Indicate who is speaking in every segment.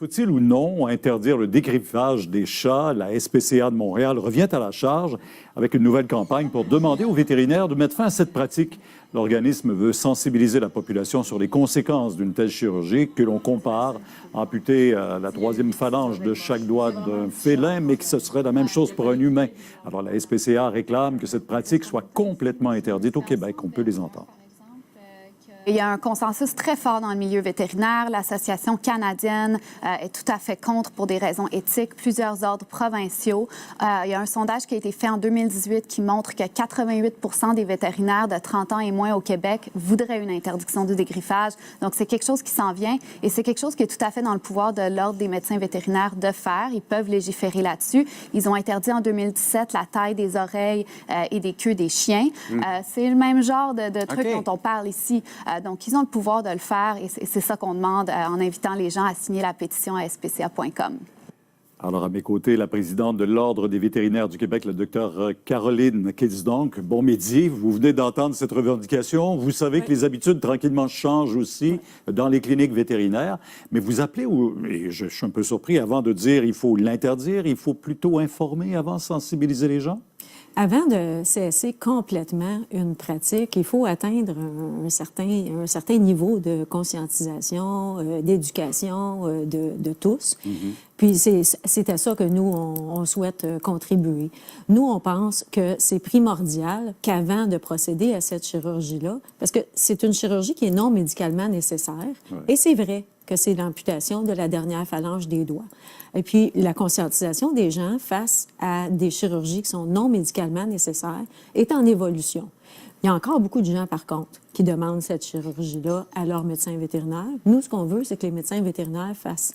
Speaker 1: Faut-il ou non interdire le dégriffage des chats? La SPCA de Montréal revient à la charge avec une nouvelle campagne pour demander aux vétérinaires de mettre fin à cette pratique. L'organisme veut sensibiliser la population sur les conséquences d'une telle chirurgie que l'on compare à amputer la troisième phalange de chaque doigt d'un félin, mais que ce serait la même chose pour un humain. Alors la SPCA réclame que cette pratique soit complètement interdite au Québec. On peut les entendre.
Speaker 2: Il y a un consensus très fort dans le milieu vétérinaire. L'Association canadienne est tout à fait contre pour des raisons éthiques. Plusieurs ordres provinciaux. Il y a un sondage qui a été fait en 2018 qui montre que 88 des vétérinaires de 30 ans et moins au Québec voudraient une interdiction du dégriffage. Donc, c'est quelque chose qui s'en vient et c'est quelque chose qui est tout à fait dans le pouvoir de l'Ordre des médecins vétérinaires de faire. Ils peuvent légiférer là-dessus. Ils ont interdit en 2017 la taille des oreilles et des queues des chiens. C'est le même genre de truc dont on parle ici. Donc, ils ont le pouvoir de le faire et c'est ça qu'on demande en invitant les gens à signer la pétition à spca.com.
Speaker 1: Alors, à mes côtés, la présidente de l'Ordre des vétérinaires du Québec, la docteure Caroline Kidsdonk. Bon midi, vous venez d'entendre cette revendication. Vous savez que les habitudes tranquillement changent aussi dans les cliniques vétérinaires. Mais vous appelez, et je suis un peu surpris, avant de dire il faut l'interdire, il faut plutôt informer avant, sensibiliser les gens?
Speaker 3: Avant de cesser complètement une pratique, il faut atteindre un certain niveau de conscientisation, d'éducation de tous. Puis c'est à ça que nous, on souhaite contribuer. Nous, on pense que c'est primordial qu'avant de procéder à cette chirurgie-là, parce que c'est une chirurgie qui est non médicalement nécessaire, et c'est vrai que c'est l'amputation de la dernière phalange des doigts. Et puis, la conscientisation des gens face à des chirurgies qui sont non médicalement nécessaires est en évolution. Il y a encore beaucoup de gens, par contre, qui demandent cette chirurgie-là à leurs médecins vétérinaires. Nous, ce qu'on veut, c'est que les médecins vétérinaires fassent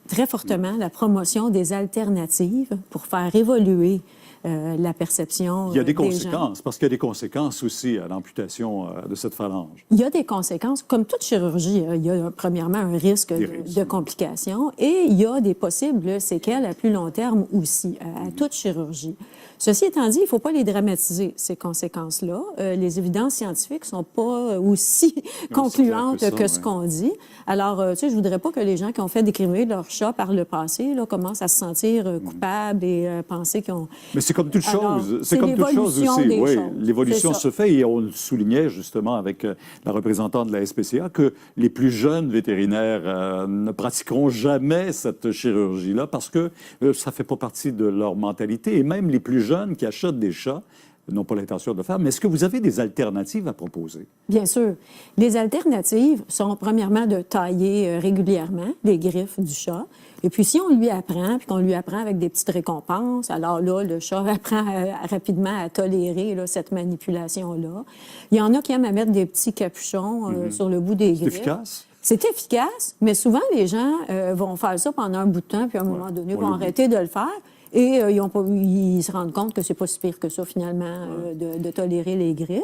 Speaker 3: très fortement la promotion des alternatives pour faire évoluer la perception
Speaker 1: Il y a des
Speaker 3: gens.
Speaker 1: conséquences, parce qu'il y a des conséquences aussi à l'amputation de cette phalange.
Speaker 3: Il y a des conséquences. Comme toute chirurgie, il y a premièrement un risque de complications et il y a des possibles séquelles à plus long terme aussi à toute chirurgie. Ceci étant dit, il ne faut pas les dramatiser, ces conséquences-là. Les évidences scientifiques ne sont pas aussi concluantes que ce qu'on dit. Alors, tu sais, je ne voudrais pas que les gens qui ont fait décrimer leur chat par le passé là, commencent à se sentir coupables et penser qu'ils ont...
Speaker 1: Mais c'est comme toute chose.
Speaker 3: C'est comme toute chose aussi.
Speaker 1: Oui, l'évolution se fait et on le soulignait justement avec la représentante de la SPCA que les plus jeunes vétérinaires ne pratiqueront jamais cette chirurgie-là parce que ça ne fait pas partie de leur mentalité. Et même les plus jeunes qui achètent des chats n'ont pas l'intention de le faire. Mais est-ce que vous avez des alternatives à proposer? Bien
Speaker 3: sûr. Les alternatives sont premièrement de tailler régulièrement les griffes du chat. Et puis, si on lui apprend, puis qu'on lui apprend avec des petites récompenses, alors là, le chat apprend rapidement à tolérer là, cette manipulation-là. Il y en a qui aiment à mettre des petits capuchons sur le bout des griffes.
Speaker 1: C'est efficace?
Speaker 3: C'est efficace, mais souvent, les gens vont faire ça pendant un bout de temps, puis à un moment donné, vont arrêter de le faire. Et ils se rendent compte que c'est pas si pire que ça, finalement, de tolérer les griffes.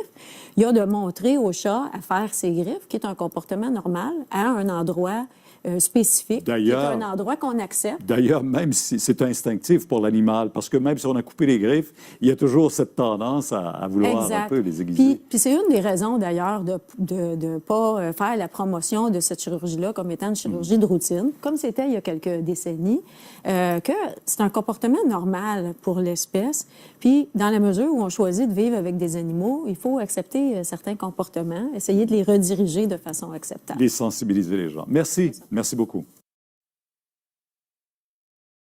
Speaker 3: Il y a de montrer au chat à faire ses griffes, qui est un comportement normal, à un endroit spécifique, qui est un endroit qu'on accepte.
Speaker 1: D'ailleurs, même si c'est instinctif pour l'animal, parce que même si on a coupé les griffes, il y a toujours cette tendance à vouloir un peu les aiguiser.
Speaker 3: Puis c'est une des raisons, d'ailleurs, de ne pas faire la promotion de cette chirurgie-là comme étant une chirurgie de routine, comme c'était il y a quelques décennies, que c'est un comportement normal pour l'espèce. Puis, dans la mesure où on choisit de vivre avec des animaux, il faut accepter certains comportements, essayer de les rediriger de façon acceptable.
Speaker 1: Les sensibiliser les gens. Merci. Merci beaucoup.